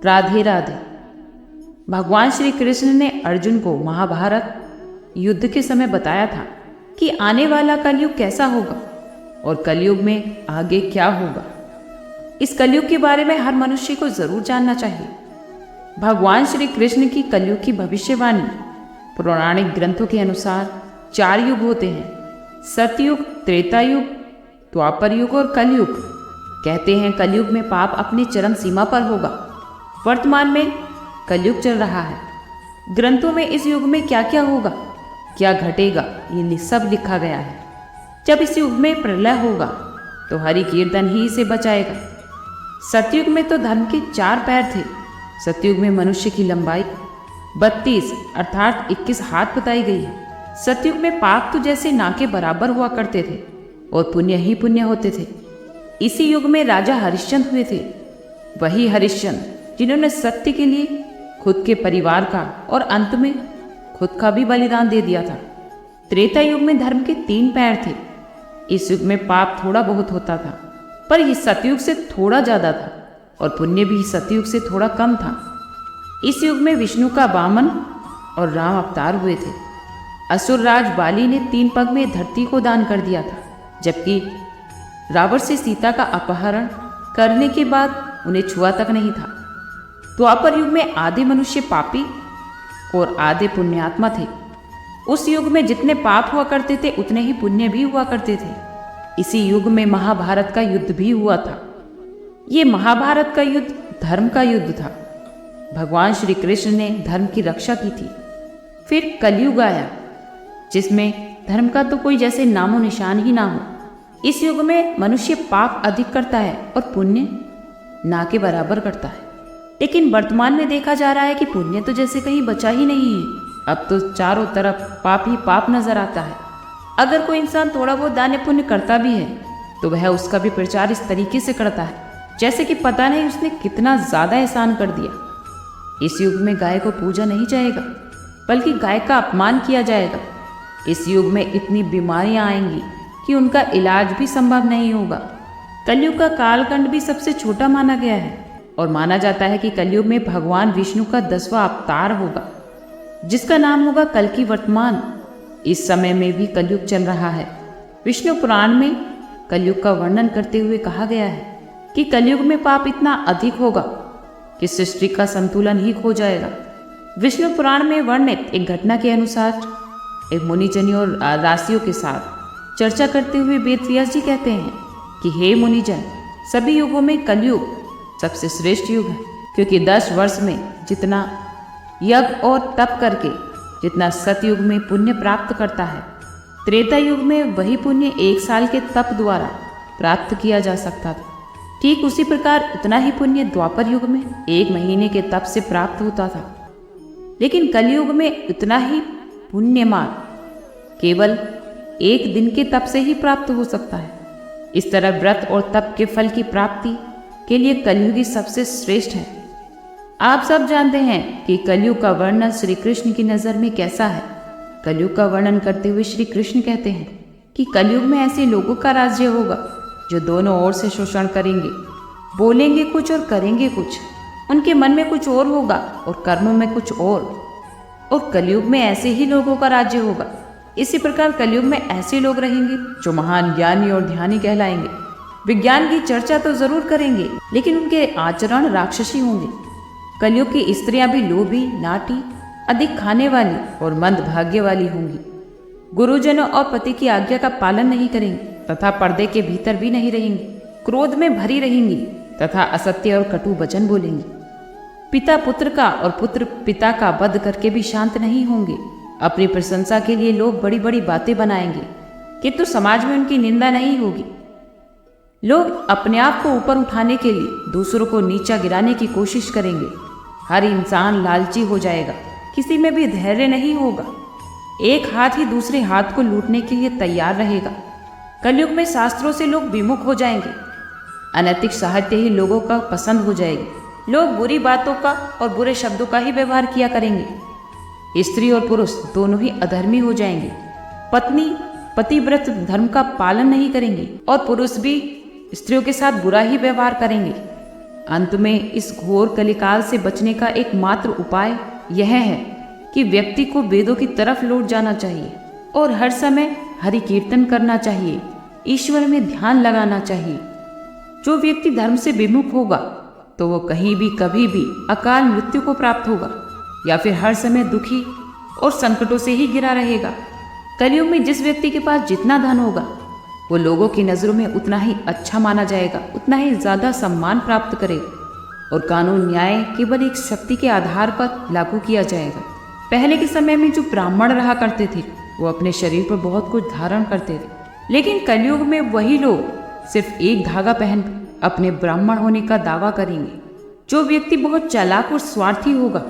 राधे राधे। भगवान श्री कृष्ण ने अर्जुन को महाभारत युद्ध के समय बताया था कि आने वाला कलयुग कैसा होगा और कलयुग में आगे क्या होगा। इस कलयुग के बारे में हर मनुष्य को जरूर जानना चाहिए। भगवान श्री कृष्ण की कलयुग की भविष्यवाणी पौराणिक ग्रंथों के अनुसार 4 युग होते हैं: सतयुग, त्रेता युग, द्वापर युग और कलयुग। कहते हैं कलयुग में पाप अपनी चरम सीमा पर होगा। वर्तमान में कलयुग चल रहा है। ग्रंथों में इस युग में क्या क्या होगा, क्या घटेगा, ये सब लिखा गया है। जब इस युग में प्रलय होगा तो हरि कीर्तन ही इसे बचाएगा। सतयुग में तो धर्म के 4 पैर थे। सतयुग में मनुष्य की लंबाई 32 अर्थात 21 हाथ बताई गई है। सतयुग में पाप तो जैसे ना के बराबर हुआ करते थे और पुण्य ही पुण्य होते थे। इसी युग में राजा हरिश्चंद्र हुए थे। वही हरिश्चंद्र जिन्होंने सत्य के लिए खुद के परिवार का और अंत में खुद का भी बलिदान दे दिया था। त्रेता युग में धर्म के 3 पैर थे। इस युग में पाप थोड़ा बहुत होता था, पर यह सतयुग से थोड़ा ज्यादा था और पुण्य भी सतयुग से थोड़ा कम था। इस युग में विष्णु का वामन और राम अवतार हुए थे। असुरराज बाली ने 3 पग में धरती को दान कर दिया था, जबकि रावण से सीता का अपहरण करने के बाद उन्हें छुआ तक नहीं था। द्वापर युग में आधे मनुष्य पापी और आधे पुण्यात्मा थे। उस युग में जितने पाप हुआ करते थे उतने ही पुण्य भी हुआ करते थे। इसी युग में महाभारत का युद्ध भी हुआ था। ये महाभारत का युद्ध धर्म का युद्ध था। भगवान श्री कृष्ण ने धर्म की रक्षा की थी। फिर कलयुग आया जिसमें धर्म का तो कोई जैसे नामो निशान ही ना हो। इस युग में मनुष्य पाप अधिक करता है और पुण्य ना के बराबर करता है। लेकिन वर्तमान में देखा जा रहा है कि पुण्य तो जैसे कहीं बचा ही नहीं है। अब तो चारों तरफ पाप ही पाप नजर आता है। अगर कोई इंसान थोड़ा बहुत दान पुण्य करता भी है तो वह उसका भी प्रचार इस तरीके से करता है जैसे कि पता नहीं उसने कितना ज्यादा एहसान कर दिया। इस युग में गाय को पूजा नहीं जाएगा बल्कि गाय का अपमान किया जाएगा। इस युग में इतनी बीमारियां आएंगी कि उनका इलाज भी संभव नहीं होगा। कलयुग का कालखंड भी सबसे छोटा माना गया है और माना जाता है कि कलयुग में भगवान विष्णु का 10वां अवतार होगा जिसका नाम होगा कल्कि वर्तमान। इस समय में भी कलयुग चल रहा है। विष्णु पुराण में कलयुग का वर्णन करते हुए कहा गया है कि कलयुग में पाप इतना अधिक होगा कि सृष्टि का संतुलन ही खो जाएगा। विष्णु पुराण में वर्णित एक घटना के अनुसार एक मुनिजन और राशियों के साथ चर्चा करते हुए वेदव्यास जी कहते हैं कि हे मुनिजन, सभी युगों में कलयुग सबसे श्रेष्ठ युग है, क्योंकि 10 वर्ष में जितना यज्ञ और तप करके जितना सतयुग में पुण्य प्राप्त करता है, त्रेता युग में वही पुण्य 1 साल के तप द्वारा प्राप्त किया जा सकता था। ठीक उसी प्रकार उतना ही पुण्य द्वापर युग में 1 महीने के तप से प्राप्त होता था। लेकिन कलयुग में उतना ही पुण्य मार्ग केवल 1 दिन के तप से ही प्राप्त हो सकता है। इस तरह व्रत और तप के फल की प्राप्ति के लिए कलयुग ही सबसे श्रेष्ठ है। आप सब जानते हैं कि कलयुग का वर्णन श्री कृष्ण की नज़र में कैसा है। कलयुग का वर्णन करते हुए श्री कृष्ण कहते हैं कि कलयुग में ऐसे लोगों का राज्य होगा जो दोनों ओर से शोषण करेंगे, बोलेंगे कुछ और करेंगे कुछ। उनके मन में कुछ और होगा और कर्मों में कुछ और कलयुग में ऐसे ही लोगों का राज्य होगा। इसी प्रकार कलयुग में ऐसे लोग रहेंगे जो महान ज्ञानी और ध्यानी कहलाएंगे। विज्ञान की चर्चा तो जरूर करेंगे लेकिन उनके आचरण राक्षसी होंगे। कलयुग की स्त्रियां भी लोभी, नाटी, अधिक खाने वाली और मंद भाग्य वाली होंगी। गुरुजनों और पति की आज्ञा का पालन नहीं करेंगी तथा पर्दे के भीतर भी नहीं रहेंगी। क्रोध में भरी रहेंगी तथा असत्य और कटु वचन बोलेंगी। पिता पुत्र का और पुत्र पिता का वध करके भी शांत नहीं होंगे। अपनी प्रशंसा के लिए लोग बड़ी बड़ी बातें बनाएंगे किंतु समाज में उनकी निंदा नहीं होगी। लोग अपने आप को ऊपर उठाने के लिए दूसरों को नीचा गिराने की कोशिश करेंगे। हर इंसान लालची हो जाएगा, किसी में भी धैर्य नहीं होगा। एक हाथ ही दूसरे हाथ को लूटने के लिए तैयार रहेगा। कलयुग में शास्त्रों से लोग विमुख हो जाएंगे। अनैतिक साहित्य ही लोगों का पसंद हो जाएगी। लोग बुरी बातों का और बुरे शब्दों का ही व्यवहार किया करेंगे। स्त्री और पुरुष दोनों ही अधर्मी हो जाएंगे। पत्नी पतिव्रत धर्म का पालन नहीं करेंगी और पुरुष भी स्त्रियों के साथ बुरा ही व्यवहार करेंगे। अंत में इस घोर कलिकाल से बचने का एकमात्र उपाय यह है कि व्यक्ति को वेदों की तरफ लौट जाना चाहिए और हर समय हरि कीर्तन करना चाहिए, ईश्वर में ध्यान लगाना चाहिए। जो व्यक्ति धर्म से विमुख होगा तो वो कहीं भी कभी भी अकाल मृत्यु को प्राप्त होगा या फिर हर समय दुखी और संकटों से ही घिरा रहेगा। कलयुग में जिस व्यक्ति के पास जितना धन होगा वो लोगों की नज़रों में उतना ही अच्छा माना जाएगा, उतना ही ज़्यादा सम्मान प्राप्त करेगा और कानून न्याय केवल एक शक्ति के आधार पर लागू किया जाएगा। पहले के समय में जो ब्राह्मण रहा करते थे वो अपने शरीर पर बहुत कुछ धारण करते थे, लेकिन कलयुग में वही लोग सिर्फ एक धागा पहन अपने ब्राह्मण होने का दावा करेंगे। जो व्यक्ति बहुत चालाक और स्वार्थी होगा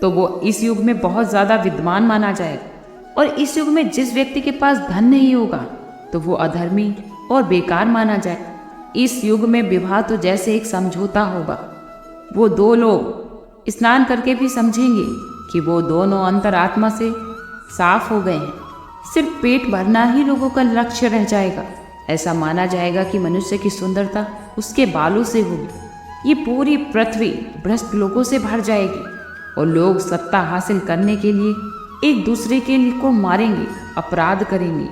तो वो इस युग में बहुत ज़्यादा विद्वान माना जाएगा और इस युग में जिस व्यक्ति के पास धन नहीं होगा तो वो अधर्मी और बेकार माना जाएगा। इस युग में विवाह तो जैसे एक समझौता होगा। वो दो लोग स्नान करके भी समझेंगे कि वो दोनों अंतरात्मा से साफ हो गए हैं। सिर्फ पेट भरना ही लोगों का लक्ष्य रह जाएगा। ऐसा माना जाएगा कि मनुष्य की सुंदरता उसके बालों से होगी। ये पूरी पृथ्वी भ्रष्ट लोगों से भर जाएगी और लोग सत्ता हासिल करने के लिए एक दूसरे के को मारेंगे, अपराध करेंगे।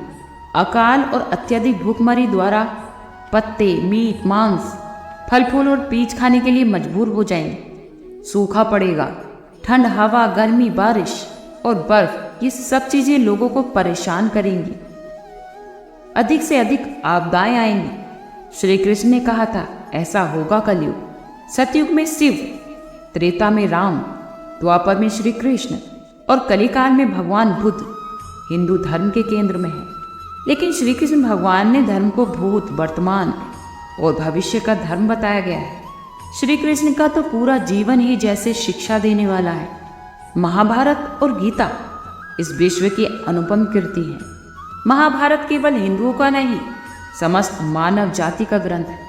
अकाल और अत्यधिक भूखमरी द्वारा पत्ते, मीट, मांस, फल फूल और बीज खाने के लिए मजबूर हो जाएंगे। सूखा पड़ेगा। ठंड, हवा, गर्मी, बारिश और बर्फ, ये सब चीज़ें लोगों को परेशान करेंगी। अधिक से अधिक आपदाएं आएंगी। श्री कृष्ण ने कहा था ऐसा होगा कलयुग। सतयुग में शिव, त्रेता में राम, द्वापर में श्री कृष्ण और कलिकाल में भगवान बुद्ध हिंदू धर्म के केंद्र में है। लेकिन श्री कृष्ण भगवान ने धर्म को भूत, वर्तमान और भविष्य का धर्म बताया गया है। श्री कृष्ण का तो पूरा जीवन ही जैसे शिक्षा देने वाला है। महाभारत और गीता इस विश्व की अनुपम कीर्ति है। महाभारत केवल हिंदुओं का नहीं, समस्त मानव जाति का ग्रंथ है।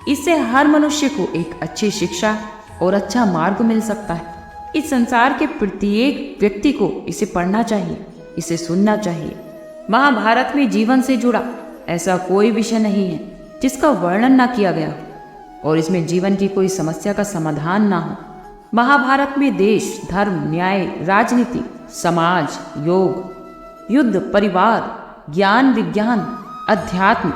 इससे हर मनुष्य को एक अच्छी शिक्षा और अच्छा मार्ग मिल सकता है। इस संसार के प्रत्येक व्यक्ति को इसे पढ़ना चाहिए, इसे सुनना चाहिए। महाभारत में जीवन से जुड़ा ऐसा कोई विषय नहीं है जिसका वर्णन ना किया गया हो और इसमें जीवन की कोई समस्या का समाधान ना हो। महाभारत में देश, धर्म, न्याय, राजनीति, समाज, योग, युद्ध, परिवार, ज्ञान, विज्ञान, अध्यात्म,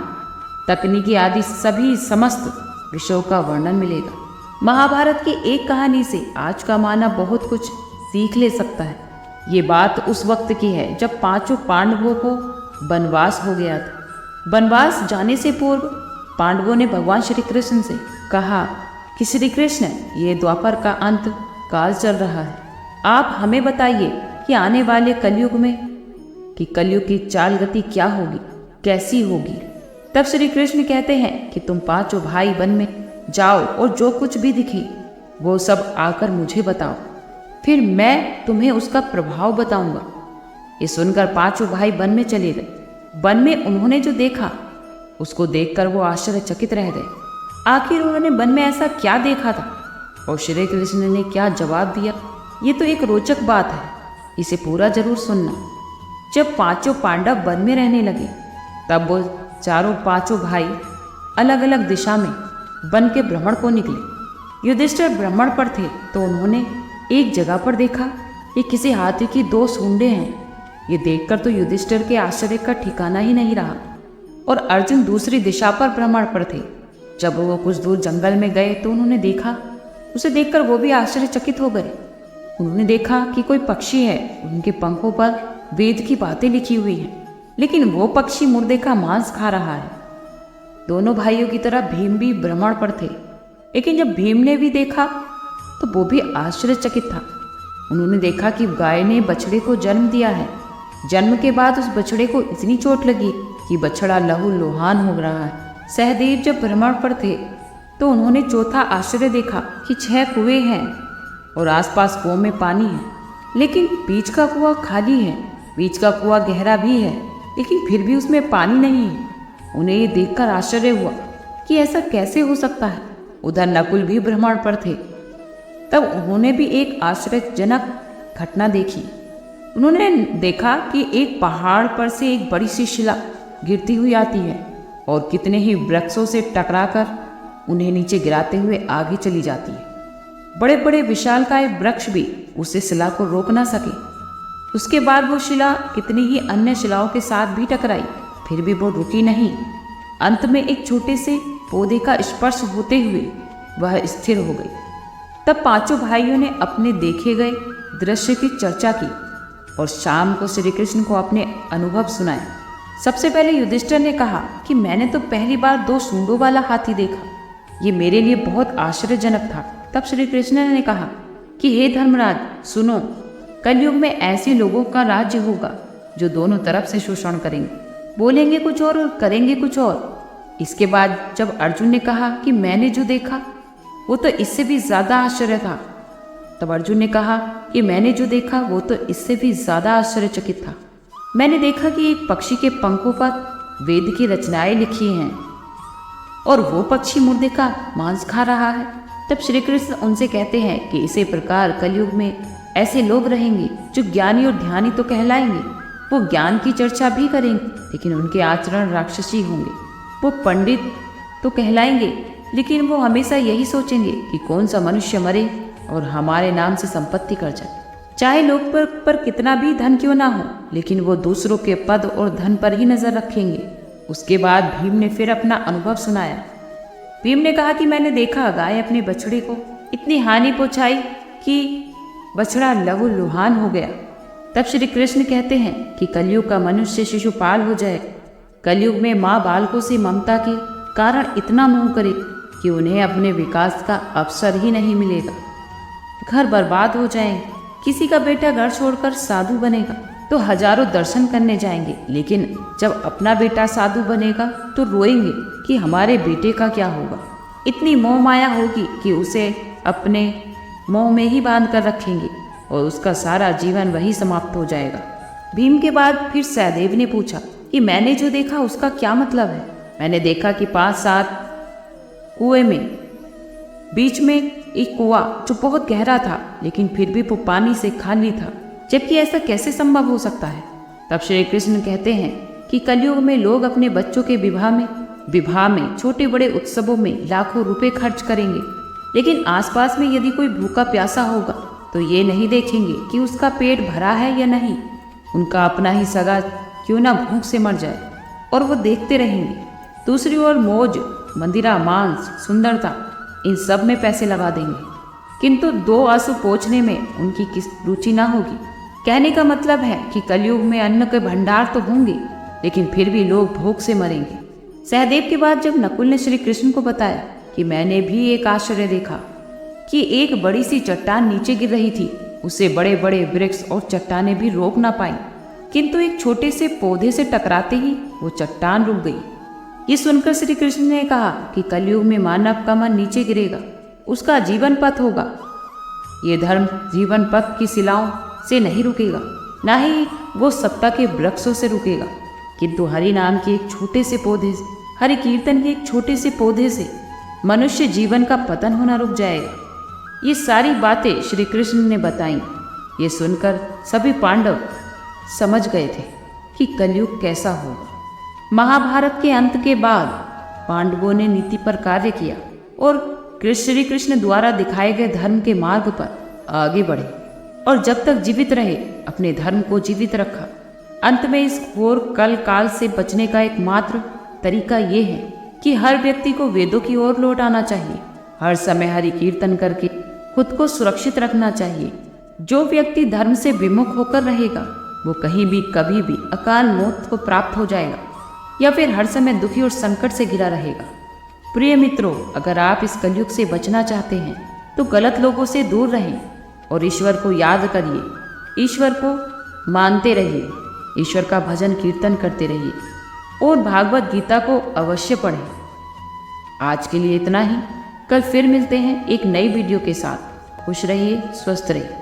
तकनीकी आदि सभी समस्त विषयों का वर्णन मिलेगा। महाभारत की एक कहानी से आज का मानव बहुत कुछ सीख ले सकता है। ये बात उस वक्त की है जब पांचों पांडवों को वनवास हो गया था। वनवास जाने से पूर्व पांडवों ने भगवान श्री कृष्ण से कहा कि श्री कृष्ण, ये द्वापर का अंत काल चल रहा है, आप हमें बताइए कि आने वाले कलयुग में कि कलयुग की चाल गति क्या होगी, कैसी होगी। तब श्री कृष्ण कहते हैं कि तुम पांचों भाई वन में जाओ और जो कुछ भी दिखे वो सब आकर मुझे बताओ, फिर मैं तुम्हें उसका प्रभाव बताऊंगा। ये सुनकर पांचों भाई वन में चले गए। वन में उन्होंने जो देखा उसको देखकर वो आश्चर्यचकित रह गए। आखिर उन्होंने वन में ऐसा क्या देखा था और श्री कृष्ण ने क्या जवाब दिया, ये तो एक रोचक बात है, इसे पूरा जरूर सुनना। जब पांचों पांडव वन में रहने लगे तब वो पांचों भाई अलग अलग दिशा में वन के भ्रमण को निकले। युधिष्ठिर भ्रमण पर थे तो उन्होंने एक जगह पर देखा कि किसी हाथी की 2 सूंडें हैं। ये देखकर तो युधिष्ठिर के आश्चर्य का ठिकाना ही नहीं रहा। और अर्जुन दूसरी दिशा पर भ्रमण पर थे। जब वो कुछ दूर जंगल में गए तो उन्होंने देखा, उसे देखकर वो भी आश्चर्यचकित हो गए। उन्होंने देखा कि कोई पक्षी है, उनके पंखों पर वेद की बातें लिखी हुई हैं, लेकिन वो पक्षी मुर्दे का मांस खा रहा है। दोनों भाइयों की तरह भीम भी भ्रमण पर थे, लेकिन जब भीम ने भी देखा तो वो भी आश्चर्यचकित था। उन्होंने देखा कि गाय ने बछड़े को जन्म दिया है। जन्म के बाद उस बछड़े को इतनी चोट लगी कि बछड़ा लहू लुहान हो रहा है। सहदेव जब भ्रमण पर थे तो उन्होंने चौथा आश्चर्य देखा कि 6 कुएं हैं और आसपास कुओं में पानी है, लेकिन बीच का कुआं खाली है। बीच का कुआं गहरा भी है, लेकिन फिर भी उसमें पानी नहीं है। उन्हें ये देखकर आश्चर्य हुआ कि ऐसा कैसे हो सकता है। उधर नकुल भी भ्रमण पर थे। तब उन्होंने भी एक आश्चर्यजनक घटना देखी। उन्होंने देखा कि एक पहाड़ पर से एक बड़ी सी शिला गिरती हुई आती है और कितने ही वृक्षों से टकराकर उन्हें नीचे गिराते हुए आगे चली जाती है। बड़े बड़े विशालकाय वृक्ष भी उसे शिला को रोक ना सके। उसके बाद वो शिला कितनी ही अन्य शिलाओं के साथ भी टकराई, फिर भी वो रुकी नहीं। अंत में एक छोटे से पौधे का स्पर्श होते हुए वह स्थिर हो गई। तब पांचों भाइयों ने अपने देखे गए दृश्य की चर्चा की और शाम को श्री कृष्ण को अपने अनुभव सुनाए। सबसे पहले युधिष्ठिर ने कहा कि मैंने तो पहली बार 2 सूंडों वाला हाथी देखा, ये मेरे लिए बहुत आश्चर्यजनक था। तब श्री कृष्ण ने कहा कि हे धर्मराज सुनो, कलयुग में ऐसे लोगों का राज्य होगा जो दोनों तरफ से शोषण करेंगे, बोलेंगे कुछ और करेंगे कुछ और। इसके बाद जब अर्जुन ने कहा कि मैंने जो देखा वो तो इससे भी ज्यादा आश्चर्य था, तब अर्जुन ने कहा कि मैंने जो देखा वो तो इससे भी ज्यादा आश्चर्यचकित था। मैंने देखा कि एक पक्षी के पंखों पर वेद की रचनाएं लिखी हैं और वो पक्षी मुर्दे का मांस खा रहा है। तब श्री कृष्ण उनसे कहते हैं कि इसी प्रकार कलयुग में ऐसे लोग रहेंगे जो ज्ञानी और ध्यानी तो कहलाएंगे, वो ज्ञान की चर्चा भी करेंगे लेकिन उनके आचरण राक्षसी होंगे। वो पंडित तो कहलाएंगे लेकिन वो हमेशा यही सोचेंगे कि कौन सा मनुष्य मरे और हमारे नाम से संपत्ति कर जाए, चाहे लोग पर कितना भी धन क्यों ना हो, लेकिन वो दूसरों के पद और धन पर ही नजर रखेंगे। उसके बाद भीम ने फिर अपना अनुभव सुनाया। भीम ने कहा कि मैंने देखा गाय अपने बछड़े को इतनी हानि पहुंचाई कि बछड़ा लहूलुहान हो गया। तब श्री कृष्ण कहते हैं कि कलयुग का मनुष्य शिशुपाल हो जाए। कलयुग में माँ बालकों से ममता के कारण इतना मोह करे कि उन्हें अपने विकास का अवसर ही नहीं मिलेगा। घर बर्बाद हो जाएंगे। किसी का बेटा घर छोड़कर साधु बनेगा तो हजारों दर्शन करने जाएंगे, लेकिन जब अपना बेटा साधु बनेगा तो रोएंगे कि हमारे बेटे का क्या होगा। इतनी मोह माया होगी कि उसे अपने मोह में ही बांध कर रखेंगे और उसका सारा जीवन वही समाप्त हो जाएगा। भीम के बाद फिर सहदेव ने पूछा कि मैंने जो देखा उसका क्या मतलब है। मैंने देखा कि 5-7 कुएं में बीच में एक कुआं जो बहुत गहरा था लेकिन फिर भी वो पानी से खाली था, जबकि ऐसा कैसे संभव हो सकता है। तब श्री कृष्ण कहते हैं कि कलयुग में लोग अपने बच्चों के विवाह में छोटे बड़े उत्सवों में लाखों रुपए खर्च करेंगे, लेकिन आसपास में यदि कोई भूखा प्यासा होगा तो ये नहीं देखेंगे कि उसका पेट भरा है या नहीं, उनका अपना ही सगा क्यों ना भूख से मर जाए और वो देखते रहेंगे। दूसरी ओर मौज, मंदिरा, मांस, सुंदरता, इन सब में पैसे लगा देंगे, किंतु 2 आंसू पोंछने में उनकी किस रुचि ना होगी। कहने का मतलब है कि कलयुग में अन्न के भंडार तो होंगे लेकिन फिर भी लोग भूख से मरेंगे। सहदेव के बाद जब नकुल ने श्री कृष्ण को बताया कि मैंने भी एक आश्चर्य देखा कि एक बड़ी सी चट्टान नीचे गिर रही थी, उसे बड़े बड़े वृक्ष और चट्टानें भी रोक ना पाई, किंतु एक छोटे से पौधे से टकराते ही वो चट्टान रुक गई। ये सुनकर श्री कृष्ण ने कहा कि कलयुग में मानव का मन नीचे गिरेगा, उसका जीवन पथ होगा। ये धर्म जीवन पथ की शिलाओं से नहीं रुकेगा, ना ही वो सत्ता के वृक्षों से रुकेगा, किंतु हरि नाम के एक छोटे से पौधे से, हरि कीर्तन के एक छोटे से पौधे से मनुष्य जीवन का पतन होना रुक जाएगा। ये सारी बातें श्री कृष्ण ने बताई। ये सुनकर सभी पांडव समझ गए थे कि कलयुग कैसा होगा। महाभारत के अंत के बाद पांडवों ने नीति पर कार्य किया और श्री कृष्ण द्वारा दिखाए गए धर्म के मार्ग पर आगे बढ़े और जब तक जीवित रहे अपने धर्म को जीवित रखा। अंत में इस घोर कल काल से बचने का एकमात्र तरीका ये है कि हर व्यक्ति को वेदों की ओर लौट आना चाहिए, हर समय हरि कीर्तन करके खुद को सुरक्षित रखना चाहिए। जो व्यक्ति धर्म से विमुख होकर रहेगा वो कहीं भी कभी भी अकाल मौत को प्राप्त हो जाएगा या फिर हर समय दुखी और संकट से घिरा रहेगा। प्रिय मित्रों, अगर आप इस कलयुग से बचना चाहते हैं तो गलत लोगों से दूर रहें और ईश्वर को याद करिए, ईश्वर को मानते रहिए, ईश्वर का भजन कीर्तन करते रहिए और भागवत गीता को अवश्य पढ़ें। आज के लिए इतना ही। कल फिर मिलते हैं एक नई वीडियो के साथ। खुश रहिए, स्वस्थ रहिए।